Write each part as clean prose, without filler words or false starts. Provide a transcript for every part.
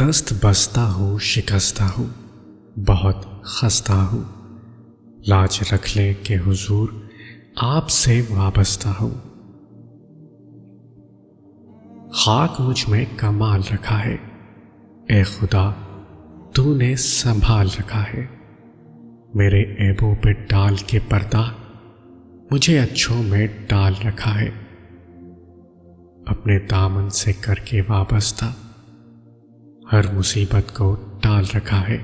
دست بستہ ہوں، شکستہ ہوں، بہت خستہ ہوں، لاج رکھ لیں کہ حضور آپ سے وابستہ ہوں۔ خاک مجھ میں کمال رکھا ہے، اے خدا تو نے سنبھال رکھا ہے۔ میرے عیبوں پہ ڈال کے پردہ مجھے اچھوں میں ڈال رکھا ہے۔ اپنے دامن سے کر کے وابستہ ہر مصیبت کو ٹال رکھا ہے۔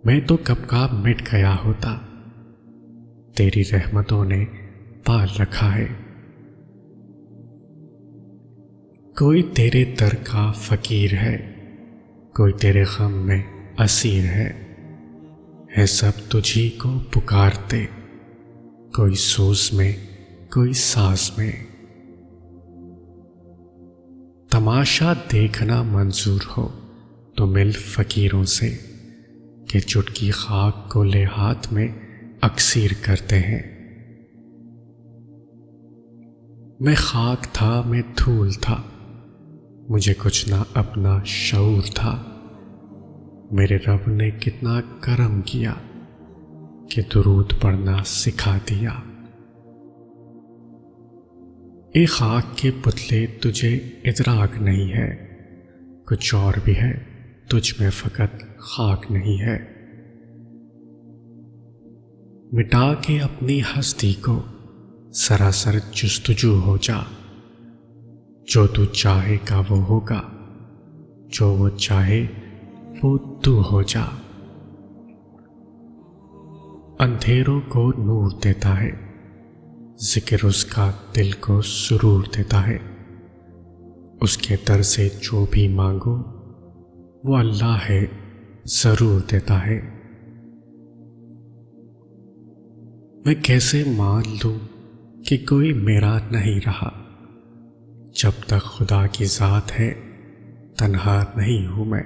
میں تو کب کا مٹ گیا ہوتا، تیری رحمتوں نے پال رکھا ہے۔ کوئی تیرے در کا فقیر ہے، کوئی تیرے غم میں اسیر ہے سب تجھی کو پکارتے، کوئی سوز میں کوئی ساز میں۔ تماشا دیکھنا منظور ہو تو مل فقیروں سے، کہ چٹکی خاک کو لے ہاتھ میں اکسیر کرتے ہیں۔ میں خاک تھا، میں دھول تھا، مجھے کچھ نہ اپنا شعور تھا۔ میرے رب نے کتنا کرم کیا کہ درود پڑھنا سکھا دیا۔ اے خاک کے پتلے تجھے ادراک نہیں ہے، کچھ اور بھی ہے تجھ میں فقط خاک نہیں ہے۔ مٹا کے اپنی ہستی کو سراسر جستجو ہو جا، جو تو چاہے گا وہ ہوگا، جو وہ چاہے وہ تو ہو جا۔ اندھیروں کو نور دیتا ہے، ذکر اس کا دل کو سرور دیتا ہے۔ اس کے در سے جو بھی مانگو وہ اللہ ہے ضرور دیتا ہے۔ میں کیسے مان لوں کہ کوئی میرا نہیں رہا، جب تک خدا کی ذات ہے تنہا نہیں ہوں میں۔